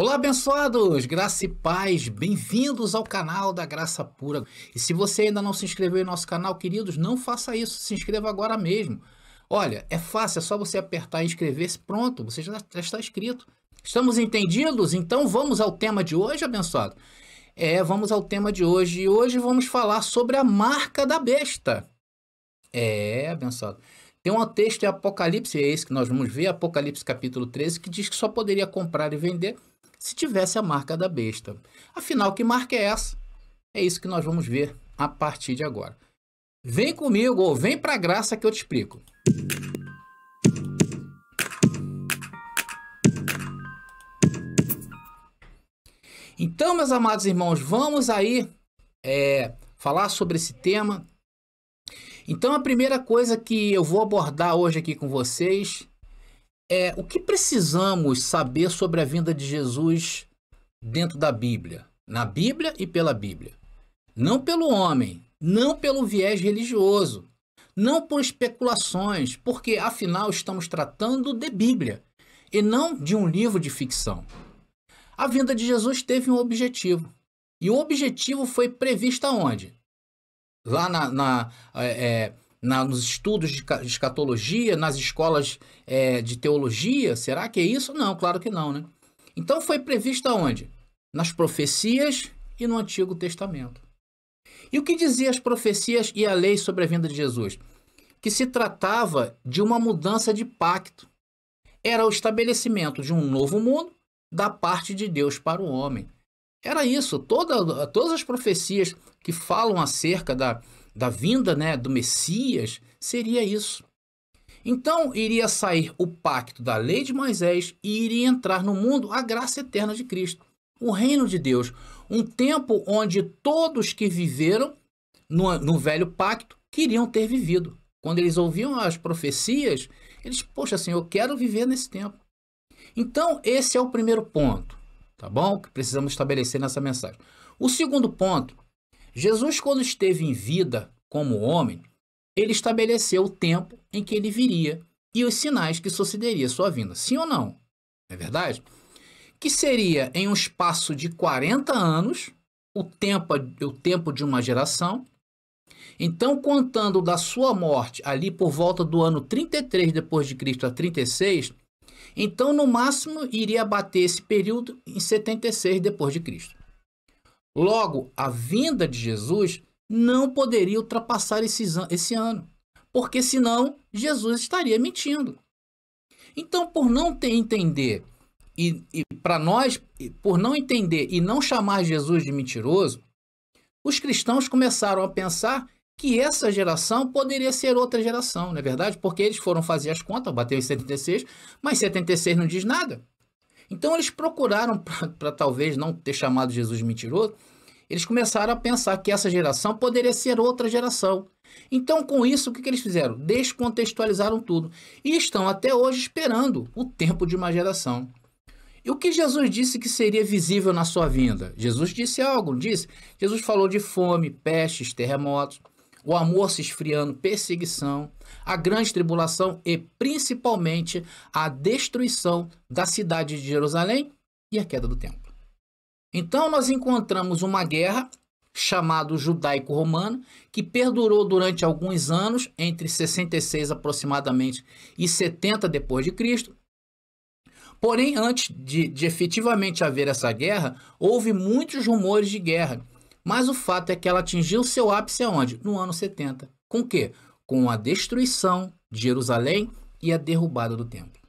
Olá, abençoados! Graça e paz, bem-vindos ao canal da Graça Pura. E se você ainda não se inscreveu em nosso canal, queridos, não faça isso, se inscreva agora mesmo. Olha, é fácil, é só você apertar inscrever-se, pronto, você já está inscrito. Estamos entendidos? Então vamos ao tema de hoje, abençoado? Vamos ao tema de hoje. E hoje vamos falar sobre a marca da besta. Abençoado. Tem um texto em Apocalipse, é esse que nós vamos ver, Apocalipse capítulo 13, que diz que só poderia comprar e vender se tivesse a marca da besta. Afinal, que marca é essa? É isso que nós vamos ver a partir de agora. Vem comigo, ou vem para a graça que eu te explico. Então, meus amados irmãos, vamos aí falar sobre esse tema. Então, a primeira coisa que eu vou abordar hoje aqui com vocês é o que precisamos saber sobre a vinda de Jesus dentro da Bíblia, na Bíblia e pela Bíblia. Não pelo homem, não pelo viés religioso, não por especulações, porque afinal estamos tratando de Bíblia e não de um livro de ficção. A vinda de Jesus teve um objetivo, e o objetivo foi previsto aonde? Lá nos estudos de escatologia, nas escolas de teologia, será que é isso? Não, claro que não, né? Então foi previsto aonde? Nas profecias e no Antigo Testamento. E o que diziam as profecias e a lei sobre a vinda de Jesus? Que se tratava de uma mudança de pacto. Era o estabelecimento de um novo mundo da parte de Deus para o homem. Era isso, todas as profecias que falam acerca da vinda, né, do Messias, seria isso. Então, iria sair o pacto da lei de Moisés e iria entrar no mundo a graça eterna de Cristo, o reino de Deus. Um tempo onde todos que viveram no velho pacto queriam ter vivido. Quando eles ouviam as profecias, eles, poxa, assim, eu quero viver nesse tempo. Então, esse é o primeiro ponto, tá bom? Que precisamos estabelecer nessa mensagem. O segundo ponto, Jesus, quando esteve em vida como homem, ele estabeleceu o tempo em que ele viria e os sinais que sucederia a sua vinda. Sim ou não? Não é verdade? Que seria em um espaço de 40 anos, o tempo de uma geração. Então, contando da sua morte ali por volta do ano 33 depois de Cristo a 36, então no máximo iria bater esse período em 76 depois de Cristo. Logo, a vinda de Jesus não poderia ultrapassar esse ano, porque senão Jesus estaria mentindo. Então, por não entender por não entender e não chamar Jesus de mentiroso, os cristãos começaram a pensar que essa geração poderia ser outra geração, não é verdade? Porque eles foram fazer as contas, bateu em 76, mas 76 não diz nada. Então eles procuraram, para talvez não ter chamado Jesus de mentiroso, eles começaram a pensar que essa geração poderia ser outra geração. Então, com isso, o que eles fizeram? Descontextualizaram tudo. E estão até hoje esperando o tempo de uma geração. E o que Jesus disse que seria visível na sua vinda? Jesus disse algo, não disse? Jesus falou de fome, pestes, terremotos, o amor se esfriando, perseguição, a grande tribulação e, principalmente, a destruição da cidade de Jerusalém e a queda do templo. Então, nós encontramos uma guerra chamada judaico-romana, que perdurou durante alguns anos, entre 66 aproximadamente e 70 depois de Cristo. Porém, antes de efetivamente haver essa guerra, houve muitos rumores de guerra. Mas o fato é que ela atingiu seu ápice aonde? No ano 70. Com o quê? Com a destruição de Jerusalém e a derrubada do templo.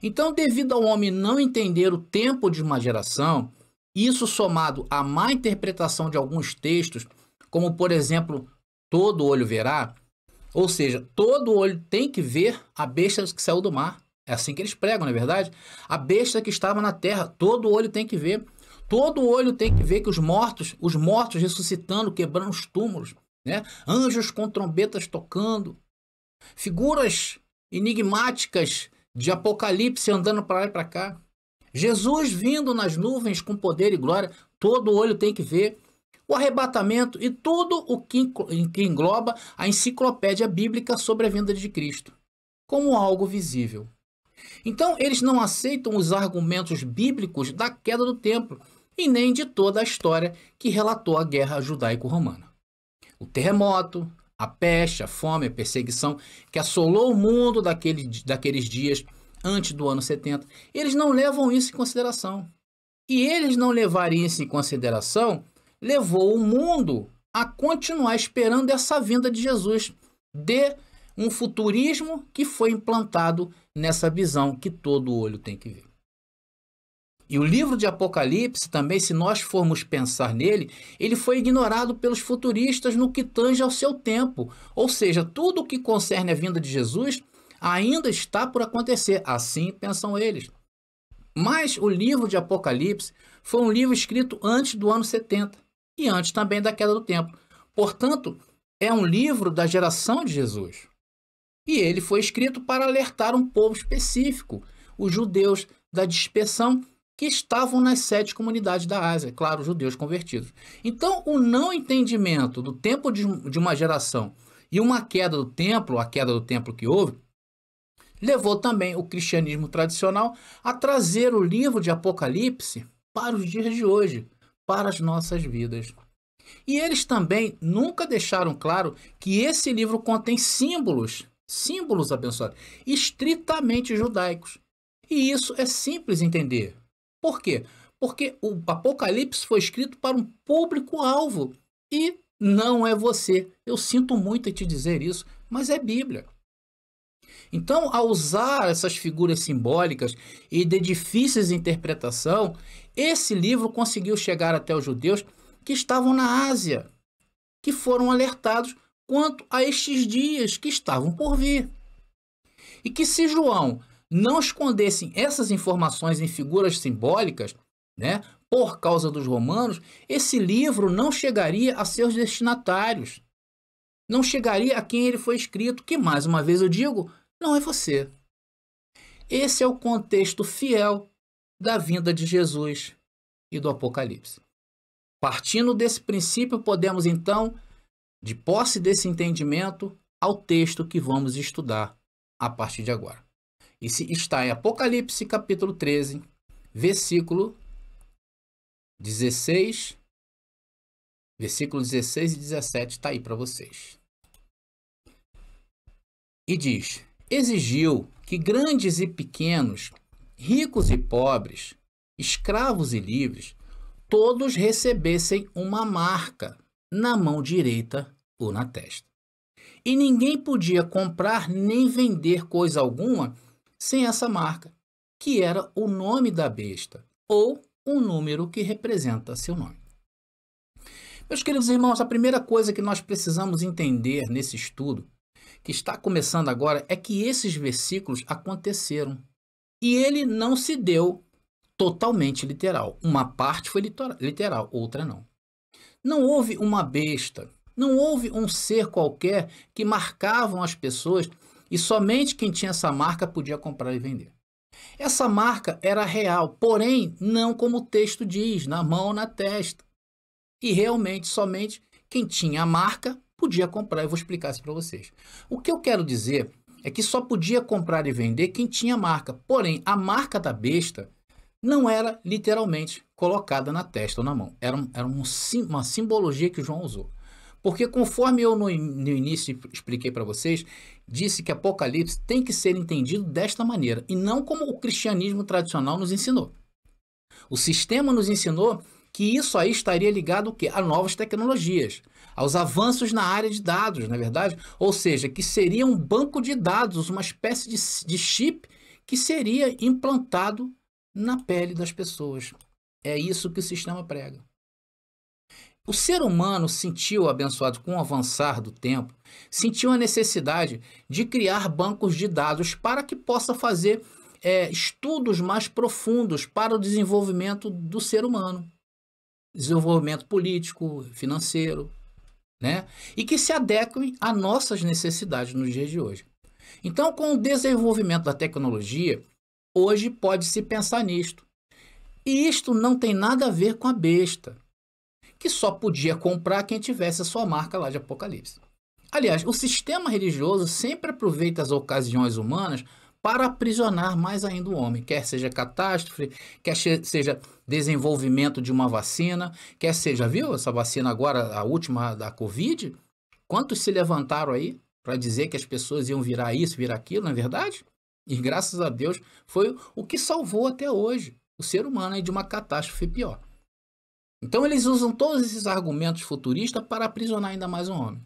Então, devido ao homem não entender o tempo de uma geração, isso somado à má interpretação de alguns textos, como por exemplo, todo olho verá, ou seja, todo olho tem que ver a besta que saiu do mar. É assim que eles pregam, não é verdade? A besta que estava na terra, todo olho tem que ver. Todo olho tem que ver que os mortos ressuscitando, quebrando os túmulos, né? Anjos com trombetas tocando, figuras enigmáticas de Apocalipse andando para lá e para cá. Jesus vindo nas nuvens com poder e glória, todo olho tem que ver. O arrebatamento e tudo o que engloba a enciclopédia bíblica sobre a vinda de Cristo, como algo visível. Então, eles não aceitam os argumentos bíblicos da queda do templo e nem de toda a história que relatou a guerra judaico-romana. O terremoto, a peste, a fome, a perseguição que assolou o mundo daqueles dias antes do ano 70, eles não levam isso em consideração. E eles não levarem isso em consideração levou o mundo a continuar esperando essa vinda de Jesus, de um futurismo que foi implantado nessa visão que todo olho tem que ver. E o livro de Apocalipse também, se nós formos pensar nele, ele foi ignorado pelos futuristas no que tange ao seu tempo. Ou seja, tudo o que concerne a vinda de Jesus ainda está por acontecer, assim pensam eles. Mas o livro de Apocalipse foi um livro escrito antes do ano 70 e antes também da queda do templo. Portanto, é um livro da geração de Jesus. E ele foi escrito para alertar um povo específico, os judeus da dispersão que estavam nas 7 comunidades da Ásia, claro, os judeus convertidos. Então, o não entendimento do tempo de uma geração e uma queda do templo, a queda do templo que houve, levou também o cristianismo tradicional a trazer o livro de Apocalipse para os dias de hoje, para as nossas vidas. E eles também nunca deixaram claro que esse livro contém símbolos abençoados, estritamente judaicos. E isso é simples entender. Por quê? Porque o Apocalipse foi escrito para um público-alvo e não é você. Eu sinto muito em te dizer isso, mas é Bíblia. Então, ao usar essas figuras simbólicas e de difíceis interpretação, esse livro conseguiu chegar até os judeus que estavam na Ásia, que foram alertados quanto a estes dias que estavam por vir. E que se João não escondesse essas informações em figuras simbólicas, né, por causa dos romanos, esse livro não chegaria a seus destinatários. Não chegaria a quem ele foi escrito, que, mais uma vez eu digo, não é você. Esse é o contexto fiel da vinda de Jesus e do Apocalipse. Partindo desse princípio, podemos então, de posse desse entendimento, ao texto que vamos estudar a partir de agora. E está em Apocalipse capítulo 13, versículo 16 e 17, está aí para vocês. E diz: exigiu que grandes e pequenos, ricos e pobres, escravos e livres, todos recebessem uma marca na mão direita ou na testa. E ninguém podia comprar nem vender coisa alguma sem essa marca, que era o nome da besta, ou um número que representa seu nome. Meus queridos irmãos, a primeira coisa que nós precisamos entender nesse estudo, que está começando agora, é que esses versículos aconteceram. E ele não se deu totalmente literal. Uma parte foi literal, outra não. Não houve uma besta, não houve um ser qualquer que marcavam as pessoas e somente quem tinha essa marca podia comprar e vender. Essa marca era real, porém não como o texto diz, na mão ou na testa. E realmente somente quem tinha a marca podia comprar. Eu vou explicar isso para vocês. O que eu quero dizer é que só podia comprar e vender quem tinha marca. Porém, a marca da besta não era literalmente colocada na testa ou na mão. Era uma simbologia que João usou. Porque conforme eu no início expliquei para vocês, disse que Apocalipse tem que ser entendido desta maneira, e não como o cristianismo tradicional nos ensinou. O sistema nos ensinou que isso aí estaria ligado a novas tecnologias, aos avanços na área de dados, não é verdade? Ou seja, que seria um banco de dados, uma espécie de chip que seria implantado na pele das pessoas. É isso que o sistema prega. O ser humano sentiu, abençoado com o avançar do tempo, sentiu a necessidade de criar bancos de dados para que possa fazer estudos mais profundos para o desenvolvimento do ser humano. Desenvolvimento político, financeiro, né? E que se adequem às nossas necessidades nos dias de hoje. Então, com o desenvolvimento da tecnologia, hoje pode-se pensar nisto. E isto não tem nada a ver com a besta, que só podia comprar quem tivesse a sua marca lá de Apocalipse. Aliás, o sistema religioso sempre aproveita as ocasiões humanas para aprisionar mais ainda o homem, quer seja catástrofe, quer seja desenvolvimento de uma vacina, quer seja, viu essa vacina agora, a última da Covid? Quantos se levantaram aí para dizer que as pessoas iam virar isso, virar aquilo, não é verdade? E graças a Deus foi o que salvou até hoje o ser humano aí de uma catástrofe pior. Então eles usam todos esses argumentos futuristas para aprisionar ainda mais o homem.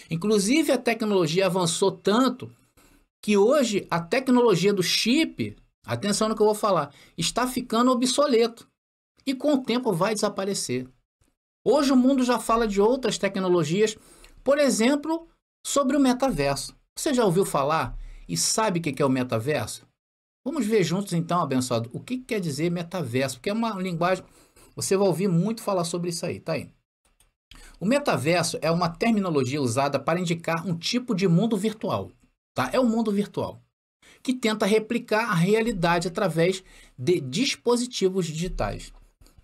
Inclusive a tecnologia avançou tanto que hoje a tecnologia do chip, atenção no que eu vou falar, está ficando obsoleto e com o tempo vai desaparecer. Hoje o mundo já fala de outras tecnologias, por exemplo, sobre o metaverso. Você já ouviu falar e sabe o que é o metaverso? Vamos ver juntos então, abençoado, o que quer dizer metaverso, porque é uma linguagem, você vai ouvir muito falar sobre isso aí, tá aí. O metaverso é uma terminologia usada para indicar um tipo de mundo virtual, tá? É um mundo virtual que tenta replicar a realidade através de dispositivos digitais.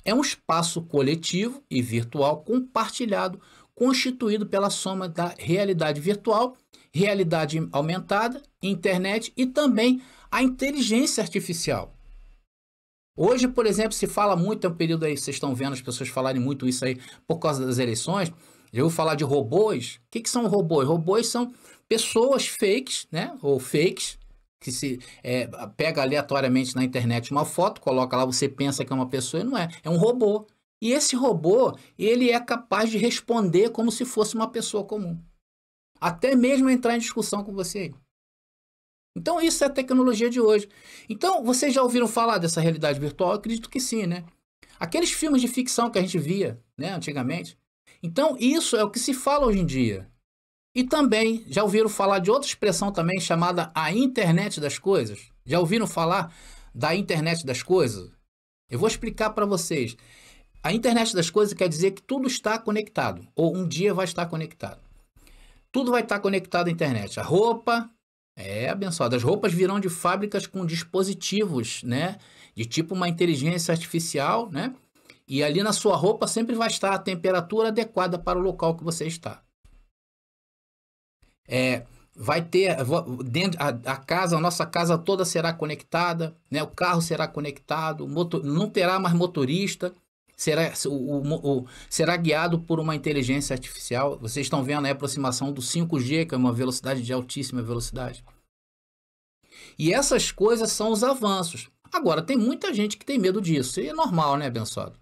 É um espaço coletivo e virtual compartilhado, constituído pela soma da realidade virtual, realidade aumentada, internet e também a inteligência artificial. Hoje, por exemplo, se fala muito, é um período aí, vocês estão vendo as pessoas falarem muito isso aí por causa das eleições. Já ouviu falar de robôs? O que são robôs? Robôs são pessoas fakes, né? Ou fakes, que se pega aleatoriamente na internet uma foto, coloca lá, você pensa que é uma pessoa e não é. É um robô. E esse robô, ele é capaz de responder como se fosse uma pessoa comum. Até mesmo entrar em discussão com você. Então isso é a tecnologia de hoje. Então, vocês já ouviram falar dessa realidade virtual? Eu acredito que sim, né? Aqueles filmes de ficção que a gente via, né, antigamente. Então, isso é o que se fala hoje em dia. E também, já ouviram falar de outra expressão também chamada a internet das coisas? Já ouviram falar da internet das coisas? Eu vou explicar para vocês. A internet das coisas quer dizer que tudo está conectado, ou um dia vai estar conectado. Tudo vai estar conectado à internet. A roupa, abençoado, as roupas virão de fábricas com dispositivos, né? De tipo uma inteligência artificial, né? E ali na sua roupa sempre vai estar a temperatura adequada para o local que você está. Vai ter dentro a casa, a nossa casa toda será conectada, né? O carro será conectado, não terá mais motorista, será guiado por uma inteligência artificial. Vocês estão vendo a aproximação do 5G, que é uma velocidade de altíssima velocidade. E essas coisas são os avanços. Agora, tem muita gente que tem medo disso, e é normal, né, abençoado?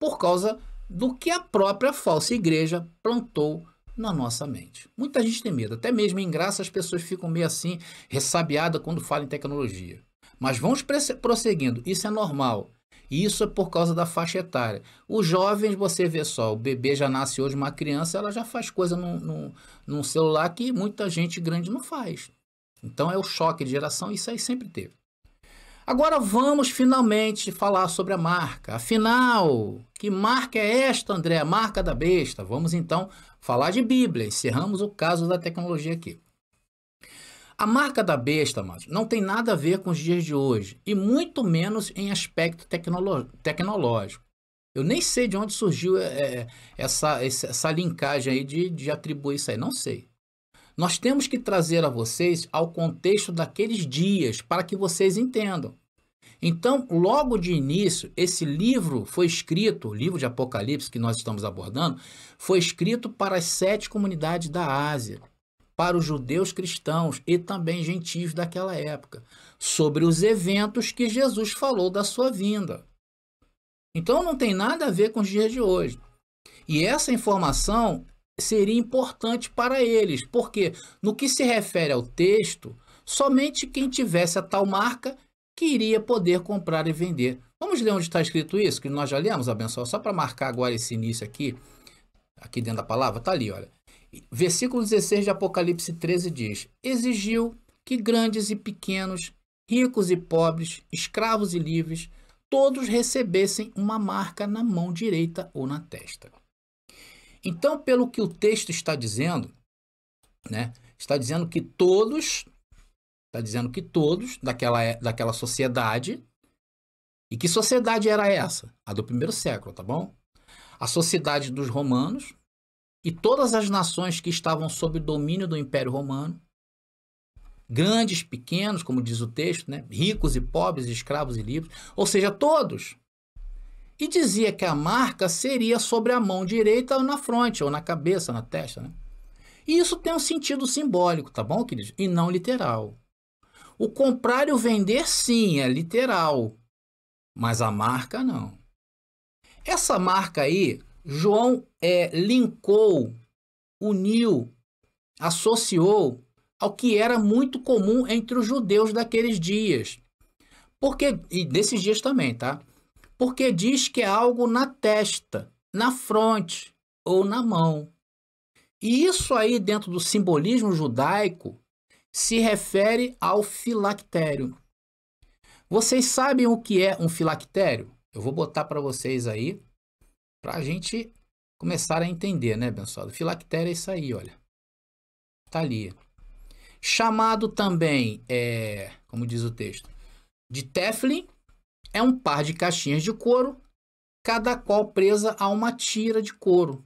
Por causa do que a própria falsa igreja plantou na nossa mente. Muita gente tem medo, até mesmo em graça as pessoas ficam meio assim, ressabiadas quando falam em tecnologia. Mas vamos prosseguindo, isso é normal. E isso é por causa da faixa etária. Os jovens, você vê só, o bebê já nasce hoje, uma criança, ela já faz coisa num celular que muita gente grande não faz. Então é o choque de geração, isso aí sempre teve. Agora vamos finalmente falar sobre a marca. Afinal, que marca é esta, André? A marca da besta. Vamos então falar de Bíblia. Encerramos o caso da tecnologia aqui. A marca da besta, mas não tem nada a ver com os dias de hoje, e muito menos em aspecto tecnológico. Eu nem sei de onde surgiu essa linkagem aí de atribuir isso aí, não sei. Nós temos que trazer a vocês ao contexto daqueles dias para que vocês entendam. Então, logo de início, esse livro foi escrito, o livro de Apocalipse que nós estamos abordando, foi escrito para as 7 comunidades da Ásia, para os judeus cristãos e também gentios daquela época, sobre os eventos que Jesus falou da sua vinda. Então, não tem nada a ver com os dias de hoje. E essa informação seria importante para eles, porque no que se refere ao texto, somente quem tivesse a tal marca que iria poder comprar e vender. Vamos ler onde está escrito isso, que nós já lemos, abençoado, só para marcar agora esse início aqui dentro da palavra, está ali, olha. Versículo 16 de Apocalipse 13 diz: exigiu que grandes e pequenos, ricos e pobres, escravos e livres, todos recebessem uma marca na mão direita ou na testa. Então, pelo que o texto está dizendo, né, está dizendo que todos daquela sociedade, e que sociedade era essa? A do primeiro século, tá bom? A sociedade dos romanos e todas as nações que estavam sob o domínio do Império Romano grandes, pequenos, como diz o texto, né? Ricos e pobres, escravos e livres, ou seja, todos. E dizia que a marca seria sobre a mão direita ou na fronte, ou na cabeça, na testa, né? E isso tem um sentido simbólico, tá bom, queridos? E não literal. O comprar e o vender, sim, é literal, mas a marca não. Essa marca aí, João linkou, uniu, associou ao que era muito comum entre os judeus daqueles dias. E desses dias também, tá? Porque diz que é algo na testa, na fronte ou na mão. E isso aí, dentro do simbolismo judaico, se refere ao filactério. Vocês sabem o que é um filactério? Eu vou botar para vocês aí, para a gente começar a entender, né, abençoado? Filactério é isso aí, olha. Tá ali. Chamado também, como diz o texto, de teflin, é um par de caixinhas de couro, cada qual presa a uma tira de couro,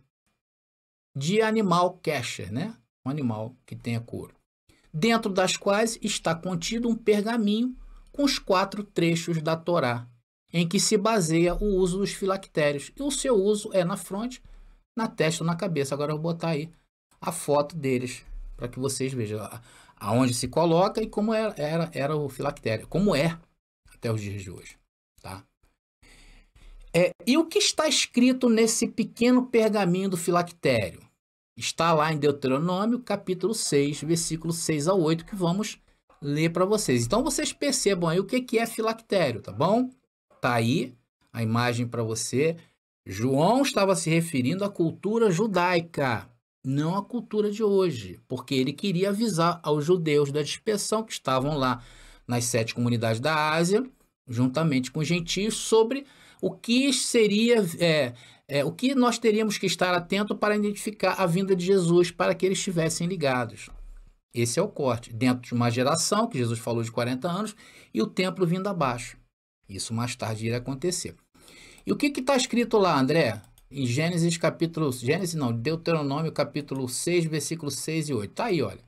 de animal kesher, né? Um animal que tenha couro. Dentro das quais está contido um pergaminho com os 4 trechos da Torá, em que se baseia o uso dos filactérios. E o seu uso é na fronte, na testa ou na cabeça. Agora eu vou botar aí a foto deles, para que vocês vejam aonde se coloca e como era o filactério, como é até os dias de hoje. Tá? E o que está escrito nesse pequeno pergaminho do filactério? Está lá em Deuteronômio, capítulo 6, versículo 6 a 8, que vamos ler para vocês. Então, vocês percebam aí o que é filactério, tá bom? Tá aí a imagem para você. João estava se referindo à cultura judaica, não à cultura de hoje, porque ele queria avisar aos judeus da dispersão que estavam lá nas 7 comunidades da Ásia, juntamente com os gentios, sobre o que seria... o que nós teríamos que estar atento para identificar a vinda de Jesus, para que eles estivessem ligados. Esse é o corte. Dentro de uma geração, que Jesus falou de 40 anos, e o templo vindo abaixo. Isso mais tarde iria acontecer. E o que está escrito lá, André? Em Deuteronômio, capítulo 6, versículos 6 e 8. Tá aí, olha.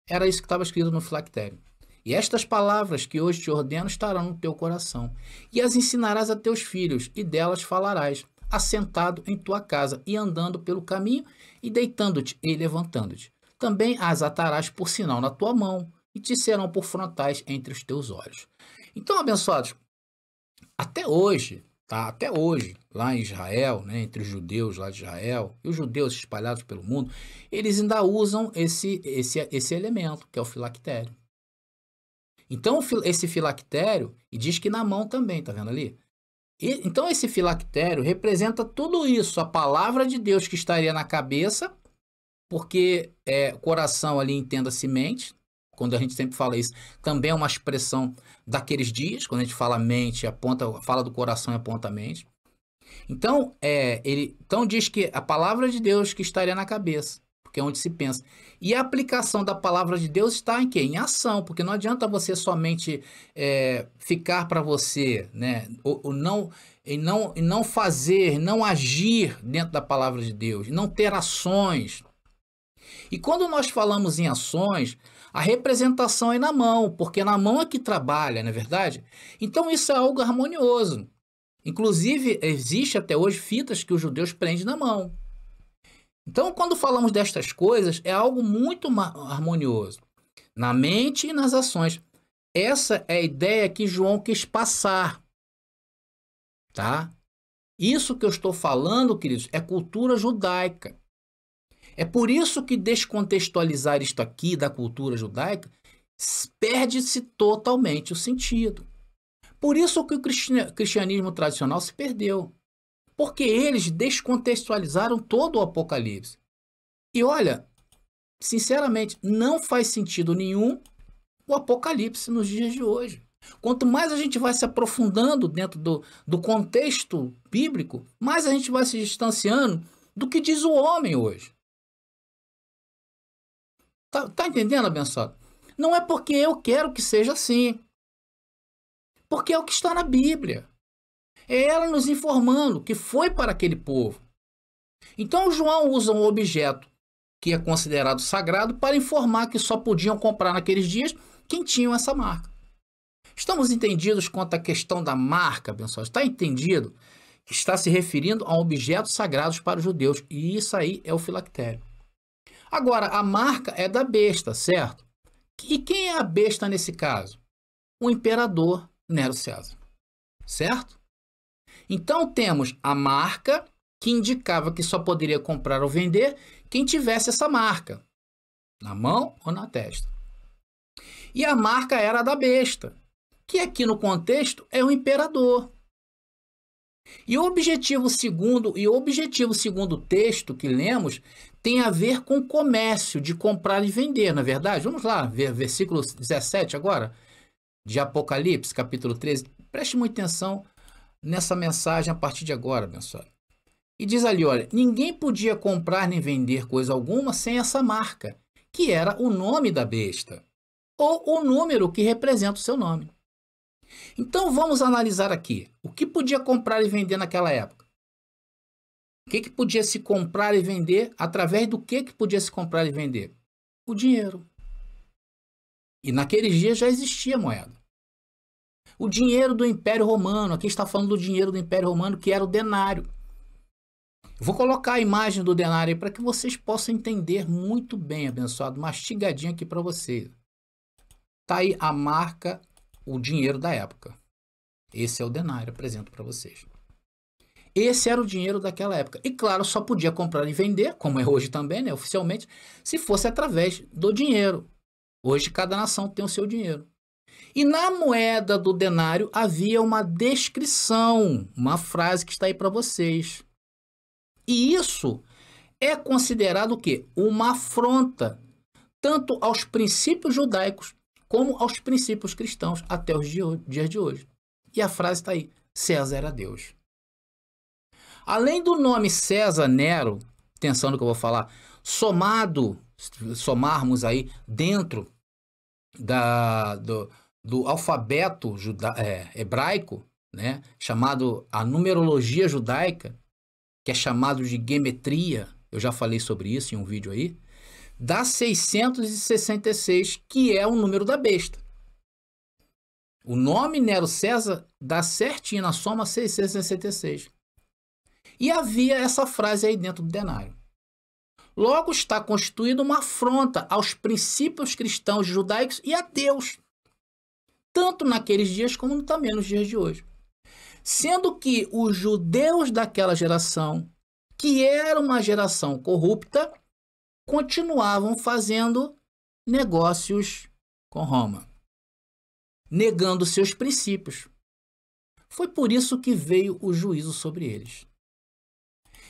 Era isso que estava escrito no filactério. E estas palavras que hoje te ordeno estarão no teu coração, e as ensinarás a teus filhos, e delas falarás, assentado em tua casa, e andando pelo caminho, e deitando-te e levantando-te. Também as atarás por sinal na tua mão, e te serão por frontais entre os teus olhos. Então, abençoados, até hoje, tá? Até hoje, lá em Israel, né, entre os judeus lá de Israel, e os judeus espalhados pelo mundo, eles ainda usam esse elemento, que é o filactério. Então, esse filactério, e diz que na mão também, tá vendo ali? Então, esse filactério representa tudo isso, a palavra de Deus que estaria na cabeça, porque coração ali entenda-se mente, quando a gente sempre fala isso, também é uma expressão daqueles dias, quando a gente fala mente, fala do coração e aponta a mente. Então, então diz que a palavra de Deus que estaria na cabeça, porque é onde se pensa. E a aplicação da palavra de Deus está em quê? Em ação, porque não adianta você somente ficar para você, né? E não fazer, não agir dentro da palavra de Deus, não ter ações. E quando nós falamos em ações, a representação é na mão, porque na mão é que trabalha, não é verdade? Então isso é algo harmonioso. Inclusive, existe até hoje fitas que os judeus prendem na mão. Então, quando falamos destas coisas, é algo muito harmonioso, na mente e nas ações. Essa é a ideia que João quis passar, tá? Isso que eu estou falando, queridos, é cultura judaica. É por isso que descontextualizar isto aqui da cultura judaica perde-se totalmente o sentido. Por isso que o cristianismo tradicional se perdeu. Porque eles descontextualizaram todo o Apocalipse. E olha, sinceramente, não faz sentido nenhum o Apocalipse nos dias de hoje. Quanto mais a gente vai se aprofundando dentro do contexto bíblico, mais a gente vai se distanciando do que diz o homem hoje. Tá entendendo, abençoado? Não é porque eu quero que seja assim. Porque é o que está na Bíblia. É ela nos informando que foi para aquele povo. Então João usa um objeto que é considerado sagrado para informar que só podiam comprar naqueles dias quem tinham essa marca. Estamos entendidos quanto à questão da marca, abençoado? Está entendido que está se referindo a objetos sagrados para os judeus, e isso aí é o filactério. Agora, a marca é da besta, certo? E quem é a besta nesse caso? O imperador Nero César, certo? Então temos a marca, que indicava que só poderia comprar ou vender quem tivesse essa marca, na mão ou na testa. E a marca era da besta, que aqui no contexto é o imperador. E o objetivo segundo o texto que lemos tem a ver com comércio, de comprar e vender, não é verdade? Vamos lá, ver versículo 17 agora, de Apocalipse, capítulo 13. Preste muita atenção nessa mensagem a partir de agora, abençoado. E diz ali, olha, ninguém podia comprar nem vender coisa alguma sem essa marca, que era o nome da besta, ou o número que representa o seu nome. Então vamos analisar aqui, o que podia comprar e vender naquela época? O que podia se comprar e vender? Através do que podia se comprar e vender? O dinheiro. E naqueles dias já existia moeda. O dinheiro do Império Romano, aqui está falando do dinheiro do Império Romano, que era o denário. Vou colocar a imagem do denário aí para que vocês possam entender muito bem, abençoado, mastigadinho aqui para vocês. Está aí a marca, o dinheiro da época. Esse é o denário, apresento para vocês. Esse era o dinheiro daquela época. E claro, só podia comprar e vender, como é hoje também, né, oficialmente, se fosse através do dinheiro. Hoje cada nação tem o seu dinheiro. E na moeda do denário havia uma descrição, uma frase que está aí para vocês. E isso é considerado o quê? Uma afronta, tanto aos princípios judaicos como aos princípios cristãos até os dias de hoje. E a frase está aí, César era Deus. Além do nome César Nero, atenção no que eu vou falar, somarmos aí dentro do alfabeto hebraico, né, chamado a numerologia judaica, que é chamado de gematria, eu já falei sobre isso em um vídeo aí, dá 666, que é o número da besta. O nome Nero César dá certinho na soma 666. E havia essa frase aí dentro do denário. Logo está constituída uma afronta aos princípios cristãos judaicos e a Deus, tanto naqueles dias como também nos dias de hoje. Sendo que os judeus daquela geração, que era uma geração corrupta, continuavam fazendo negócios com Roma, negando seus princípios. Foi por isso que veio o juízo sobre eles.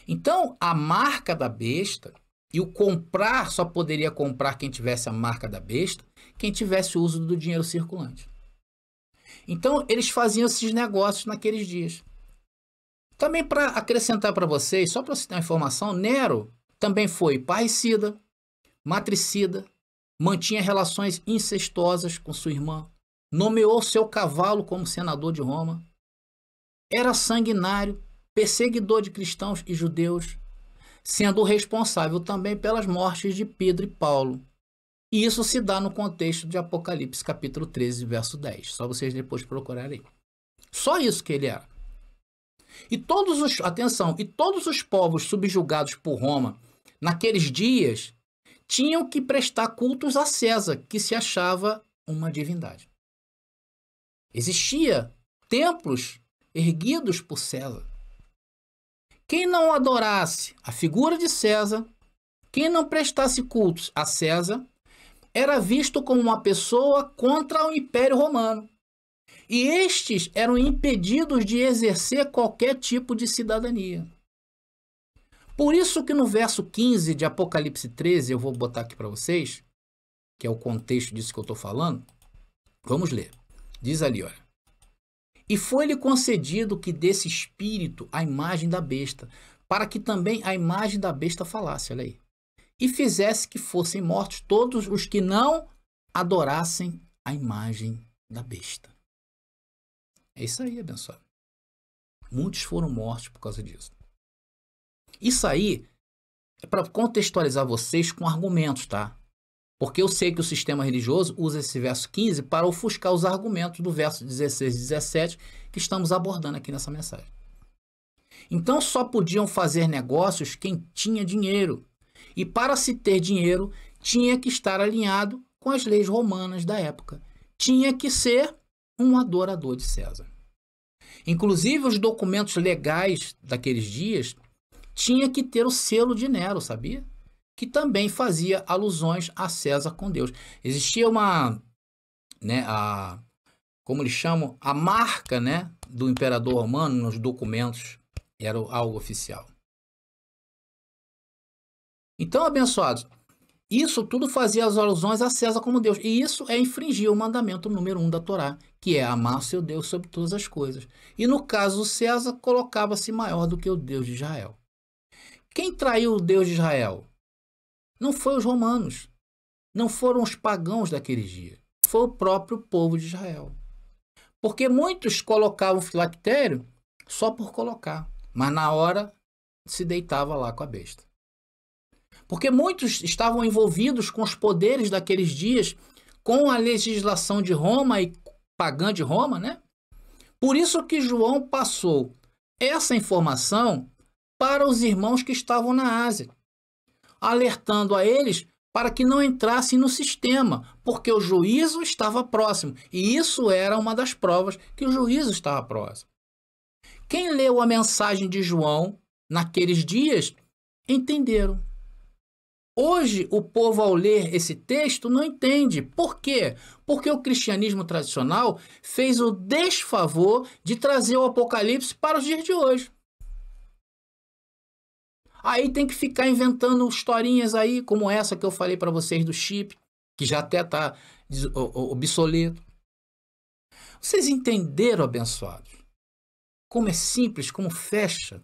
Então, a marca da besta, e o comprar só poderia comprar quem tivesse a marca da besta, quem tivesse o uso do dinheiro circulante. Então, eles faziam esses negócios naqueles dias. Também para acrescentar para vocês, só para citar uma informação, Nero também foi parricida, matricida, mantinha relações incestuosas com sua irmã, nomeou seu cavalo como senador de Roma, era sanguinário, perseguidor de cristãos e judeus, sendo responsável também pelas mortes de Pedro e Paulo. E isso se dá no contexto de Apocalipse, capítulo 13, verso 10. Só vocês depois procurarem. Só isso que ele era. E todos os povos subjugados por Roma, naqueles dias, tinham que prestar cultos a César, que se achava uma divindade. Existia templos erguidos por César. Quem não adorasse a figura de César, quem não prestasse cultos a César, era visto como uma pessoa contra o Império Romano. E estes eram impedidos de exercer qualquer tipo de cidadania. Por isso que no verso 15 de Apocalipse 13, eu vou botar aqui para vocês, que é o contexto disso que eu estou falando, vamos ler. Diz ali, olha. E foi-lhe concedido que desse espírito a imagem da besta, para que também a imagem da besta falasse, olha aí. E fizesse que fossem mortos todos os que não adorassem a imagem da besta. É isso aí, abençoado. Muitos foram mortos por causa disso. Isso aí é para contextualizar vocês com argumentos, tá? Porque eu sei que o sistema religioso usa esse verso 15 para ofuscar os argumentos do verso 16 e 17 que estamos abordando aqui nessa mensagem. Então só podiam fazer negócios quem tinha dinheiro. E para se ter dinheiro, tinha que estar alinhado com as leis romanas da época. Tinha que ser um adorador de César. Inclusive, os documentos legais daqueles dias tinha que ter o selo de Nero, sabia? Que também fazia alusões a César com Deus. Existia uma, né, como eles chamam, a marca, né, do imperador romano nos documentos, era algo oficial. Então, abençoados, isso tudo fazia as alusões a César como Deus. E isso é infringir o mandamento número 1 da Torá, que é amar o seu Deus sobre todas as coisas. E no caso, César colocava-se maior do que o Deus de Israel. Quem traiu o Deus de Israel? Não foi os romanos. Não foram os pagãos daqueles dias. Foi o próprio povo de Israel. Porque muitos colocavam o filactério só por colocar. Mas na hora se deitava lá com a besta. Porque muitos estavam envolvidos com os poderes daqueles dias, com a legislação de Roma e pagã de Roma, né? Por isso que João passou essa informação para os irmãos que estavam na Ásia, alertando a eles para que não entrassem no sistema, porque o juízo estava próximo. E isso era uma das provas que o juízo estava próximo. Quem leu a mensagem de João naqueles dias, entenderam. Hoje, o povo, ao ler esse texto, não entende. Por quê? Porque o cristianismo tradicional fez o desfavor de trazer o Apocalipse para os dias de hoje. Aí tem que ficar inventando historinhas aí, como essa que eu falei para vocês do chip, que já até está obsoleto. Vocês entenderam, abençoados? Como é simples, como fecha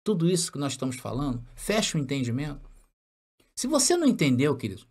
tudo isso que nós estamos falando? Fecha o entendimento? Se você não entendeu, querido,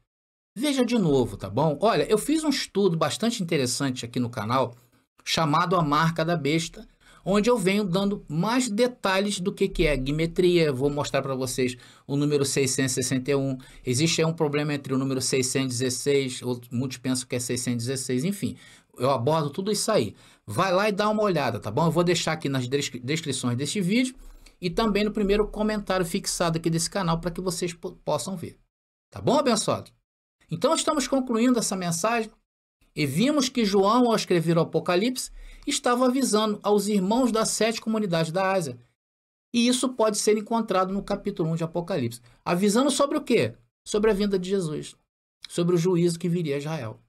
veja de novo, tá bom? Olha, eu fiz um estudo bastante interessante aqui no canal, chamado A Marca da Besta, onde eu venho dando mais detalhes do que é guimetria. Vou mostrar para vocês o número 661. Existe aí um problema entre o número 616, muitos pensam que é 616, enfim. Eu abordo tudo isso aí. Vai lá e dá uma olhada, tá bom? Eu vou deixar aqui nas descrições deste vídeo e também no primeiro comentário fixado aqui desse canal para que vocês possam ver. Tá bom, abençoado? Então, estamos concluindo essa mensagem e vimos que João, ao escrever o Apocalipse, estava avisando aos irmãos das 7 comunidades da Ásia. E isso pode ser encontrado no capítulo 1 de Apocalipse. Avisando sobre o quê? Sobre a vinda de Jesus. Sobre o juízo que viria a Israel.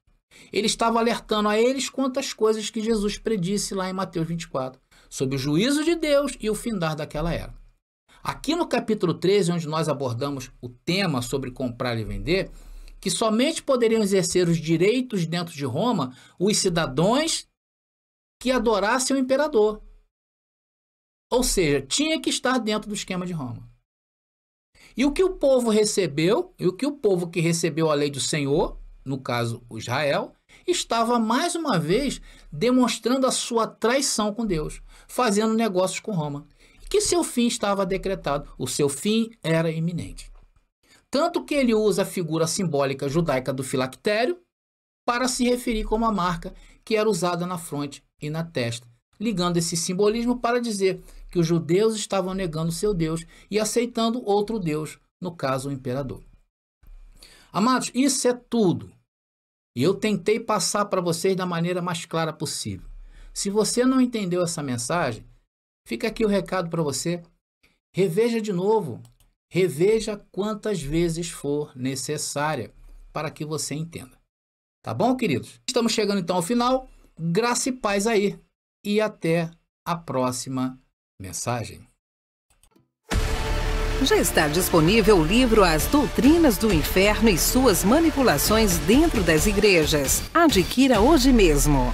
Ele estava alertando a eles quanto às coisas que Jesus predisse lá em Mateus 24. Sobre o juízo de Deus e o findar daquela era. Aqui no capítulo 13, onde nós abordamos o tema sobre comprar e vender, que somente poderiam exercer os direitos dentro de Roma os cidadãos que adorassem o imperador. Ou seja, tinha que estar dentro do esquema de Roma. E o que o povo recebeu, e o que o povo que recebeu a lei do Senhor, no caso o Israel, estava mais uma vez demonstrando a sua traição com Deus, fazendo negócios com Roma, e que seu fim estava decretado, o seu fim era iminente. Tanto que ele usa a figura simbólica judaica do filactério para se referir como a marca que era usada na fronte e na testa, ligando esse simbolismo para dizer que os judeus estavam negando seu Deus e aceitando outro Deus, no caso o imperador. Amados, isso é tudo. E eu tentei passar para vocês da maneira mais clara possível. Se você não entendeu essa mensagem, fica aqui o recado para você. Reveja de novo. Reveja quantas vezes for necessária para que você entenda. Tá bom, queridos? Estamos chegando então ao final. Graça e paz aí. E até a próxima mensagem. Já está disponível o livro As Doutrinas do Inferno e Suas Manipulações Dentro das Igrejas. Adquira hoje mesmo.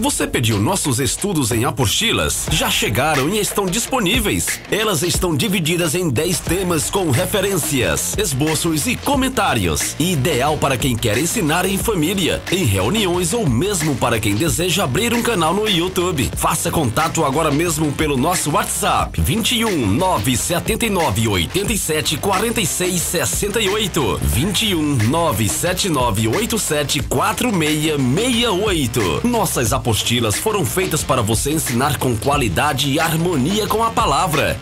Você pediu nossos estudos em apostilas? Já chegaram e estão disponíveis. Elas estão divididas em 10 temas com referências, esboços e comentários. Ideal para quem quer ensinar em família, em reuniões ou mesmo para quem deseja abrir um canal no YouTube. Faça contato agora mesmo pelo nosso WhatsApp 21 979 87 46 68 21 979 87 4668. Nossas apostilas foram feitas para você ensinar com qualidade e harmonia com a palavra.